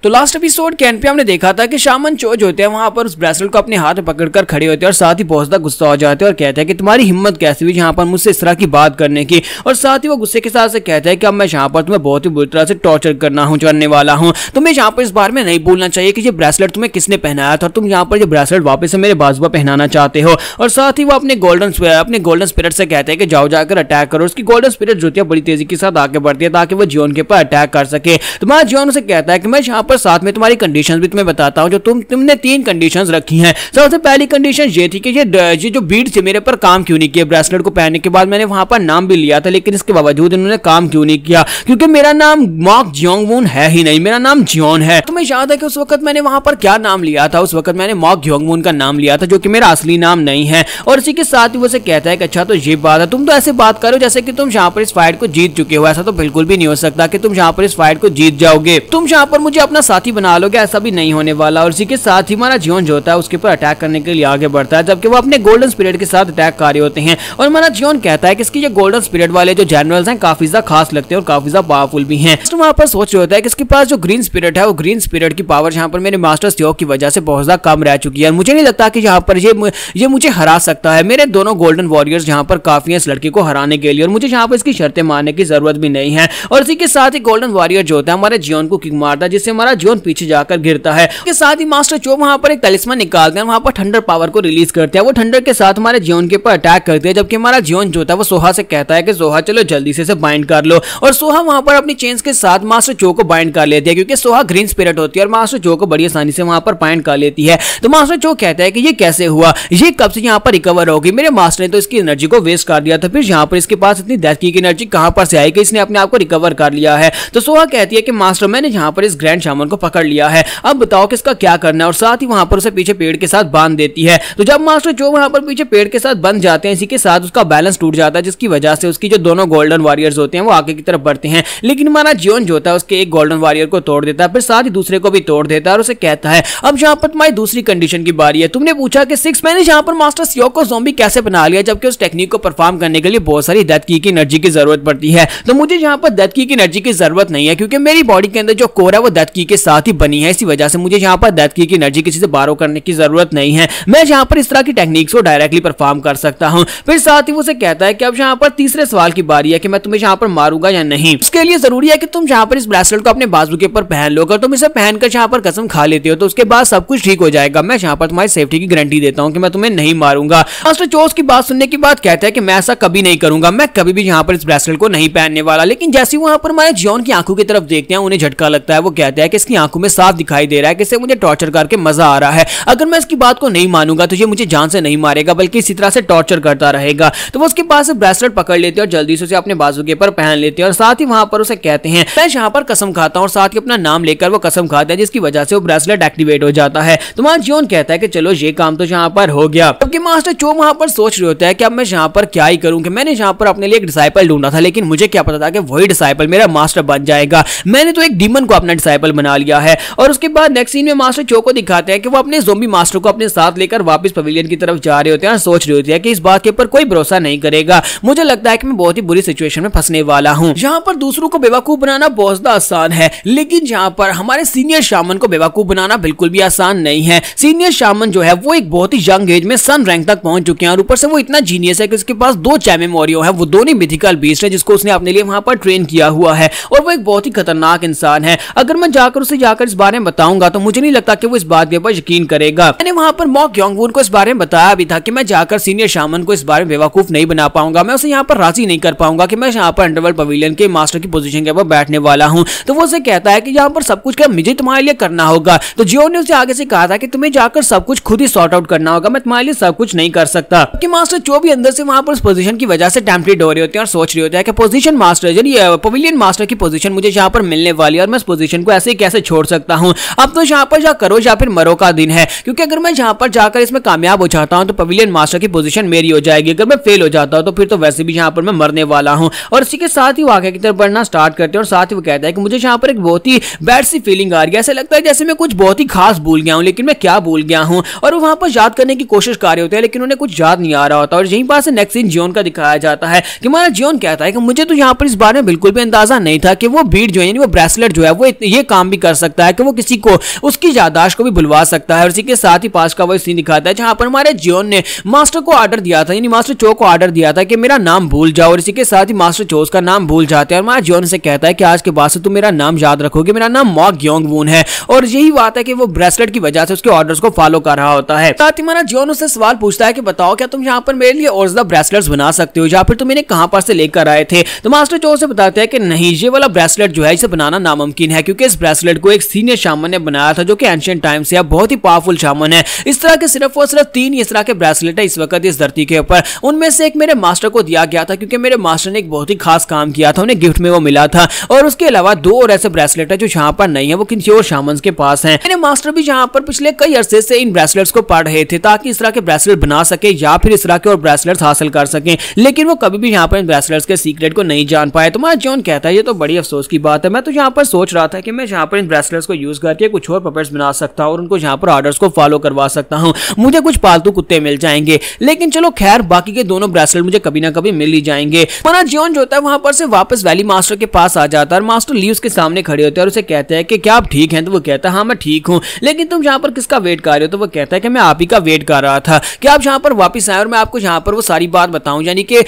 तो last episode के and पे हमने देखा था कि शामन चो जो होते हैं वहां पर उस ब्रेसलेट को अपने हाथ में पकड़कर खड़े होते हैं और साथ ही बहुत ज्यादा गुस्सा हो जाते हैं और कहते हैं कि तुम्हारी हिम्मत कैसी हुई यहाँ पर मुझसे इस तरह की बात करने की। और साथ ही वो गुस्से के साथ से कहते हैं कि अब मैं यहाँ पर तुम्हें बहुत ही बुरी तरह से टॉर्चर करने वाला हूँ। तुम्हें यहाँ पर इस बारे में नहीं बोलना चाहिए कि ये ब्रेसलेट तुम्हें किसने पहनाया था और तुम यहाँ पर ये ब्रेसलेट वापस से मेरे बाजू पर पहनाना चाहते हो। और साथ ही वो अपने गोल्डन स्पिरिट से कहते हैं कि जाओ जाकर अटैक करो। उसकी गोल्डन स्पिरिट जो है बड़ी तेजी के साथ आगे बढ़ती है ताकि वो जियोन के ऊपर अटैक कर सके। तुम्हारा जियोन से कहता है कि मैं यहाँ पर साथ में तुम्हारी कंडीशंस भी तुम्हें बताता हूं। जो तुमने 3 कंडीशंस रखी हैं। सबसे पहली कंडीशन ये थी कि ये जो बीड थे मेरे पर काम क्यों नहीं किया। ब्रेसलेट को पहनने के बाद मैंने वहां पर नाम भी लिया था लेकिन इसके बावजूद इन्होंने काम क्यों नहीं किया, क्योंकि मेरा नाम मॉक जियोंगवून है ही नहीं, मेरा नाम जियोन है। तुम्हें याद है कि उस वक्त मैंने वहां पर क्या नाम लिया था? उस वक्त मैंने मॉक जियोंगवून का नाम लिया था जो कि मेरा असली नाम नहीं है। और इसी के साथ ही वो से कहता है कि अच्छा तो ये बात है, तुम तो ऐसे बात करो जैसे कि तुम यहाँ पर इस फाइट को जीत चुके हो। ऐसा तो बिल्कुल भी नहीं हो सकता कि तुम यहाँ पर इस फाइट को जीत जाओगे। तुम यहाँ पर मुझे अपना साथी बना लोगे, ऐसा भी नहीं होने वाला। और इसी के साथ ही हमारा जियोन जो होता है उसके ऊपर अटैक करने के लिए आगे बढ़ता है जबकि वो अपने गोल्डन स्पिरिट के साथ अटैक कर रहे होते हैं। और हमारा जियोन कहता है कि इसकी ये गोल्डन स्पिरिट वाले जो जनरल्स हैं काफी ज्यादा खास लगते हैं और काफी ज्यादा पावरफुल भी हैं। तो वहां पर सोच रहे होता है कि इसके पास जो ग्रीन स्पिरिट है वो ग्रीन स्पिरिट की पावर यहाँ पर मेरे मास्टर स्योक की वजह से बहुत ज्यादा कम रह चुकी है। मुझे नहीं लगता कि यहाँ पर ये मुझे हरा सकता है। मेरे दोनों गोल्डन वॉरियर्स यहाँ पर काफी है इस लड़के को हराने के लिए और मुझे यहाँ पर इसकी शर्तें मानने की जरूरत भी नहीं है। और इसी के साथ ही गोल्डन वॉरियर जो होता है हमारे जियोन को किक मारता है जिससे हमारा जियोन पीछे जाकर गिरता है। इसके साथ ही मास्टर चो वहां पर एक तलिस्मान निकालते हैं, वहां पर थंडर पावर को रिलीज करते हैं। वो थंडर के साथ हमारे जियोन के ऊपर अटैक करते हैं जबकि हमारा जियोन जो होता है वो सोहा से कहता है कि सोहा चलो जल्दी से बाइंड कर लो। और सोहा वहां पर अपनी चेन्स के साथ मास्टर चो को बाइंड कर लेती है क्योंकि सोहा ग्रीन स्पिरिट होती है और मास्टर चो को बड़ी आसानी से वहां पर बाइंड कर लेती है। तो मास्टर चो कहता है कि ये कैसे हुआ, ये कब से यहाँ पर रिकवर होगी? मेरे मास्टर ने तो इसकी एनर्जी को वेस्ट कर दिया था, फिर यहाँ पर इसके पास इतनी डेथ की एनर्जी कहां पर से आई कि इसने अपने आप को रिकवर कर लिया है। तो सोहा कहती है कि मास्टर मैंने यहाँ पर इस ग्रैंड शामन को पकड़ लिया है, अब बताओ कि इसका क्या करना है। और साथ ही वहां पर उसे पीछे पेड़ के साथ बांध देती है। तो जब मास्टर चो वहां पर पीछे पेड़ के साथ बंध जाते हैं इसी के साथ उसका बैलेंस टूट जाता है जिसकी वजह से उसकी जो दोनों गोल्डन वॉरियर्स होते हैं वो आगे की तरफ बढ़ते हैं। लेकिन हमारा जियोन जो होता है उसके एक गोल्डन वॉरियर को तोड़ देता है, फिर साथ ही दूसरे को भी तोड़ देता है और उसे कहता है अब यहाँ पर तुम्हारी दूसरी कंडीशन की बारी है। तुमने पूछा कि 6 मैंने यहाँ पर मास्टर स्योक को ज़ॉम्बी कैसे बना लिया जबकि उस टेक्निक को परफॉर्म करने के लिए बहुत सारी डेथ की एनर्जी की जरूरत पड़ती है। तो मुझे यहाँ पर डेथ की एनर्जी की जरूरत नहीं है क्योंकि मेरी बॉडी के अंदर जो कोर है वो डेथ की के साथ ही बनी है। इसी वजह से मुझे यहाँ पर डेथ की एनर्जी किसी से बारो करने की जरूरत नहीं है। मैं यहाँ पर इस तरह की टेक्निक्स को डायरेक्टली परफॉर्म कर सकता हूँ। फिर साथ ही वो से कहता है कि अब यहाँ पर तीसरे सवाल की बारी है कि मैं तुम्हें यहाँ पर मारूंगा या नहीं। उसके लिए जरूरी है कि तुम यहाँ पर इस ब्रेसलेट को अपने बाजू के ऊपर पहन लो। अगर तुम इसे पहनकर यहाँ पर कसम खा लेते हो तो उसके बाद सब कुछ ठीक हो जाएगा। मैं यहाँ पर तुम्हारी सेफ्टी की गारंटी देता हूँ कि मैं तुम्हें नहीं मारूंगा। मास्टर चोस की बात सुनने के बाद कहता है कि मैं ऐसा कभी नहीं करूंगा, मैं कभी भी यहाँ पर इस ब्रेसलेट को नहीं पहनने वाला। लेकिन जैसे वहां पर हमारे जियोन की आंखों की तरफ देखते हैं उन्हें झटका लगता है। वो कहता है कि इसकी आंखों में साफ दिखाई दे रहा है कि इसे मुझे टॉर्चर करके मजा आ रहा है। अगर मैं इसकी बात को नहीं मानूंगा तो ये मुझे जान से नहीं मारेगा बल्कि इसी तरह से टॉर्चर करता रहेगा। तो वो उसके पास ब्रेसलेट पकड़ लेते हैं और जल्दी से उसे अपने बाजू के ऊपर पहन लेते हैं और साथ ही वहां पर उसे कहते हैं मैं यहाँ पर कसम खाता हूँ और साथ ही अपना नाम लेकर वो कसम खाता है जिसकी वजह से वो ब्रेसलेट एक्टिवेट हो जाता है। तो वहां जियोन कहता है कि चलो ये काम तो यहाँ पर हो गया। जबकि मास्टर चो वहां पर सोच रहे होता है कि अब मैं यहाँ पर क्या ही करूं कि मैंने यहाँ पर अपने लिए एक डिसाइपल ढूंढा था लेकिन मुझे क्या पता था कि वही डिसाइपल मेरा मास्टर बन जाएगा। मैंने तो एक डीमन को अपना डिसाइपल बना लिया है। और उसके बाद नेक्स्ट सीन में मास्टर चो को दिखाते हैं कि वो अपने ज़ॉम्बी मास्टर को अपने साथ लेकर वापस पवेलियन की तरफ जा रहे होते हैं और सोच रहे होते हैं कि इस बात के ऊपर कोई भरोसा नहीं करेगा। मुझे लगता है कि मैं बहुत ही बुरी सिचुएशन में फंसने वाला हूँ। यहाँ पर दूसरों को बेवकूफ बनाना बहुत ज्यादा आसान है लेकिन यहाँ पर हमारे सीनियर शामन को बेवकूफ बनाना बिल्कुल भी आसान नहीं है। सीनियर शामन जो है वो एक बहुत ही यंग एज में सन रैंक तक पहुंच चुके हैं और ऊपर से वो इतना जीनियस है कि उसके पास 2 चैमे मोरियो है। वो दोनों मिथिकल बीस्ट है जिसको उसने अपने लिए वहां पर ट्रेन किया हुआ है और वो एक बहुत ही खतरनाक इंसान है। अगर मैं जाकर उसे जाकर इस बारे में बताऊंगा तो मुझे नहीं लगता कि वो इस बात के ऊपर यकीन करेगा। मैंने वहां पर मॉक जियोंगवून को इस बारे में बताया भी था कि मैं जाकर सीनियर शामन को इस बारे में बेवकूफ नहीं बना पाऊंगा, मैं उसे यहाँ पर राजी नहीं कर पाऊंगा कि मैं यहाँ पर अंडरवर्ल्ड पवेलियन के मास्टर की पोजीशन के ऊपर बैठने वाला हूँ। तो वो उसे कहता है कि यहाँ पर सब कुछ क्या मुझे तुम्हारे लिए करना होगा। तो जियोन ने उसे आगे से कहा था कि तुम्हें जाकर सब कुछ खुद ही सॉर्ट आउट करना होगा, मैं तुम्हारे लिए सब कुछ नहीं कर सकता। कि मास्टर चो भी अंदर से वहां पर उस पोजीशन की वजह से टेम्पटेड हो रहे होते हैं और सोच रहे होते हैं कि पोजीशन मास्टर यानी पवेलियन मास्टर की पोजीशन मुझे यहाँ पर मिलने वाली है और मैं इस पोजीशन को ऐसे कैसे छोड़ सकता हूँ। अब तो यहाँ पर जा करो या फिर मरो का दिन है क्योंकि अगर मैं यहाँ पर जाकर इसमें कामयाब हो जाता हूँ तो पवेलियन मास्टर की पोजीशन मेरी हो जाएगी। अगर मैं फेल हो जाता हूँ तो फिर तो वैसे भी यहाँ पर मैं मरने वाला हूँ। और इसी के साथ ही वो आगे की तरफ बढ़ना स्टार्ट करते हैं और साथ ही वो कहता है कि मुझे यहाँ पर एक बहुत ही बैड सी फीलिंग आ रही है, ऐसा लगता है जैसे मैं कुछ बहुत ही खास भूल गया हूँ लेकिन मैं क्या भूल गया हूँ। और वो वहां पर याद करने की कोशिश कर रहे होते हैं लेकिन उन्हें कुछ याद नहीं आ रहा होता। और यहीं पास से नेक्स्ट सीन जियोन का दिखाया जाता है कि हमारा जियोन कहता है कि मुझे तो यहाँ पर इस बारे में बिल्कुल भी अंदाजा नहीं था कि वो बीड जो है वो ब्रेसलेट जो है वो ये काम काम भी कर सकता है कि वो किसी को उसकी याददाश्त को भी भुलवा सकता है। और इसी के साथ ही पास का वो सीन दिखाता है जहां पर हमारे जियोन ने मास्टर को ऑर्डर दिया था, यानी मास्टर चो को ऑर्डर दिया था कि मेरा नाम भूल जाओ। और इसी के साथ ही मास्टर चो उसका नाम भूल जाते हैं और हमारा जियोन से कहता है कि आज के बाद से तुम मेरा नाम याद रखोगे, मेरा नाम मॉ ग्योंगवून है। और यही बात है कि वो ब्रेसलेट की वजह से उसके ऑर्डर्स को फॉलो कर रहा होता है। साथ ही हमारा जियोन उससे सवाल पूछता है कि बताओ क्या तुम यहाँ पर मेरे लिए और ज्यादा ब्रेसलेट्स बना सकते हो या फिर तुम इन्हें कहां पर से लेकर आए थे। तो मास्टर चो से बताते हैं कि नहीं, ये वाला ब्रेसलेट जो है इसे बनाना नामुमकिन है क्योंकि इस ब्रेसलेट को एक सीनियर शामन ने बनाया था जो कि एंशिएंट टाइम से बहुत ही पावरफुल शामन है। इस तरह के सिर्फ और सिर्फ 3 इस तरह के ब्रेसलेट है इस वक्त इस धरती के ऊपर। उनमें से एक मेरे मास्टर को दिया गया था क्योंकि मेरे मास्टर ने एक बहुत ही खास काम किया था, उन्हें गिफ्ट में वो मिला था। और उसके अलावा 2 और ऐसे ब्रेसलेट है जो यहाँ पर नहीं है, वो किसी और शामन्स के पास हैं। मेरे मास्टर भी यहाँ पर पिछले कई अरसे से इन ब्रेसलेट्स को पढ़ रहे थे ताकि इस तरह के ब्रेसलेट बना सके या फिर इस तरह के और ब्रेसलेट्स हासिल कर सकें, लेकिन वो कभी भी यहाँ पर इन ब्रेसलेट्स के सीक्रेट को नहीं जान पाए। तो जियोन कहता है ये तो बड़ी अफसोस की बात है, मैं तो यहाँ पर सोच रहा था कि मैं यहाँ पर इन ब्रेसलेट्स को यूज करके कुछ और पपेट्स बना सकता हूँ और उनको यहाँ पर ऑर्डर्स को फॉलो करवा सकता हूँ, मुझे कुछ पालतू कुत्ते मिल जाएंगे। लेकिन चलो खैर, बाकी के दोनों ब्रेसलेट मुझे कभी ना कभी मिल ही जाएंगे। हमारा जियोन जो होता है वहां पर से वापस वैली मास्टर के पास आ जाता है और मास्टर ली उसके सामने खड़े होते हैं और उसे कहते हैं कि क्या आप ठीक हैं। तो वो कहता है हाँ मैं ठीक हूँ, लेकिन तुम यहाँ पर किसका वेट कर रहे हो। तो वो कहता है कि मैं आप ही का वेट कर रहा था कि आप यहाँ पर वापस आए और मैं आपको यहाँ पर वो सारी बात बताऊं, यानी कि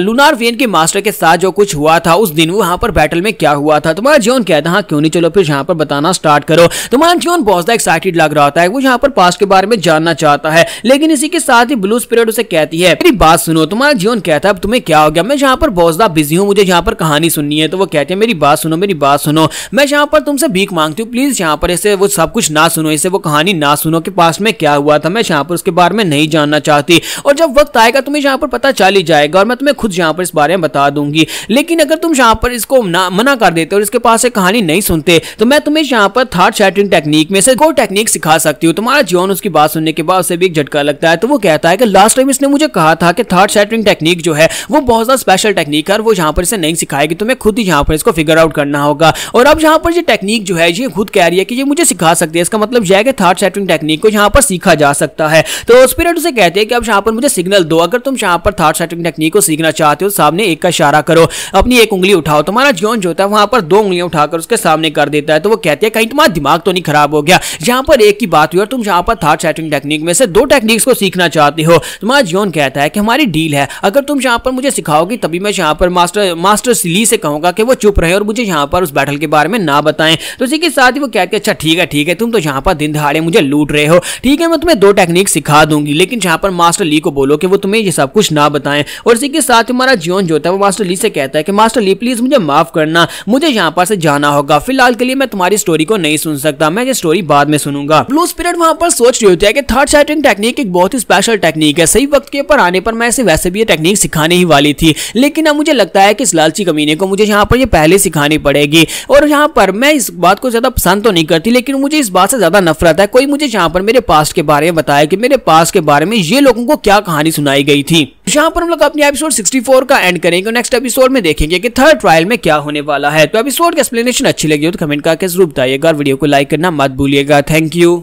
लूनार वेन के मास्टर के साथ जो कुछ हुआ था उस दिन, वो यहाँ पर बैटल में क्या हुआ था। तुम्हारा जियोन कहता है हाँ क्यों नहीं, चलो फिर यहाँ पर बताना स्टार्ट करो। तुम्हारा जियोन बहुत ज्यादा एक्साइटेड लग रहा होता है, वो यहाँ पर पास्ट के बारे में जानना चाहता है, लेकिन इसी के साथ ही ब्लू स्पिरिट उसे कहती है मेरी बात सुनो। तुम्हारा जियोन कहता है अब तुम्हें क्या हो गया, मैं यहाँ पर बहुत ज्यादा बिजी हूँ, मुझे यहाँ पर कहानी सुननी है। तो वो कहती है मेरी बात सुनो, मेरी बात सुनो, मैं यहाँ पर तुमसे भीख मांगती हूँ, प्लीज यहाँ पर ऐसे वो सब कुछ ना सुनो, इसे वो कहानी ना सुनो कि पास्ट में क्या हुआ था, मैं यहाँ पर उसके बारे में नहीं जानना चाहती। और जब वक्त आएगा तुम्हें यहाँ पर पता चल ही जाएगा और मैं तुम्हें खुद यहाँ पर इस बारे में बता दूंगी। लेकिन अगर तुम यहाँ पर इसको मना कर देते और इसके पास से कहानी नहीं सुनते तो मैं तुम्हें यहाँ पर थॉट शैटरिंग टेक्निक में से कोई टेक्निक सिखा सकती हूँ। तुम्हारा जियोन उसकी बात सुनने के बाद उसे भी एक झटका लगता है। तो वो कहता है कि लास्ट टाइम इसने मुझे कहा था कि थॉट शैटरिंग टेक्निक जो है वो बहुत ज्यादा स्पेशल टेक्निक है और वो यहाँ पर इसे नहीं सिखाएगी, तुम्हें खुद ही यहाँ पर इसको फिगर आउट करना होगा। और अब यहाँ पर ये टेक्निक जो है ये खुद कह रही है कि ये मुझे सिखा सकती है, इसका मतलब यह है कि थॉट शैटरिंग टेक्निक को यहाँ पर सीखा जा सकता है। तो स्पिरिट उसे कहते हैं कि अब यहाँ पर मुझे सिग्नल दो, अगर तुम यहाँ पर थॉट शैटरिंग टेक्निक को सीखना चाहते हो सामने एक का इशारा करो, अपनी एक उंगली उठाओ। तुम्हारा जियोन जो होता है वहां पर 2 उंगलियां उठाकर उसके सामने कर देता है। तो वो कहती है कहीं तुम्हारा दिमाग तो नहीं खराब हो गया, यहाँ पर एक की बात हुई और तुम यहाँ पर थॉट शैटरिंग टेक्निक में से 2 टेक्निक्स को सीखना चाहते हो। तुम्हारा जियोन कहता है कि हमारी डील है, अगर तुम यहाँ पर मुझे सिखाओगी तभी मैं यहाँ पर मास्टर ली से कहूंगा कि वो चुप रहे और मुझे यहाँ पर उस बैटल के बारे में ना बताएं। तो इसी के साथ ही वो कहते हैं अच्छा ठीक है, तुम तो यहाँ पर दिन दहाड़े मुझे लूट रहे हो, ठीक है मैं तुम्हें 2 टेक्निक सिखा दूंगी, लेकिन यहाँ पर मास्टर ली को बोलो कि वो तुम्हें ये सब कुछ ना बताएं। और इसी के साथ हमारा जियोन जो होता है वो मास्टर ली से कहता है कि मास्टर ली प्लीज मुझे माफ करना, मुझे यहाँ पर से जाना होगा, फिलहाल के लिए मैं तुम्हारी स्टोरी को नहीं सुन सकता, मैं ये स्टोरी बाद में सुनूंगा। ब्लू स्पिरिट वहां पर सोच रही होती है कि थॉट शैटरिंग टेक्निक एक बहुत ही स्पेशल टेक्निक है, सही वक्त के ऊपर आने पर मैं इसे वैसे भी ये टेक्निक सिखाने ही वाली थी, लेकिन अब मुझे लगता है कि इस लालची कमीने को मुझे यहाँ पर ये पहले सिखानी पड़ेगी। और यहाँ पर मैं इस बात को ज्यादा पसंद तो नहीं करती, लेकिन मुझे इस बात से ज्यादा नफरत है कोई मुझे यहाँ पर मेरे पास्ट के बारे में बताया कि मेरे पास्ट के बारे में ये लोगों को क्या कहानी सुनाई गई थी। यहाँ पर हम लोग अपनी एपिसोड 64 का एंड करेंगे। नेक्स्ट एपिसोड में देखेंगे कि थर्ड ट्रायल में क्या होने वाला है। तो एपिसोड की एक्सप्लेनेशन अच्छी लगी हो तो कमेंट करके जरूर बताइएगा और वीडियो को लाइक करना मत भूलिएगा। Thank you.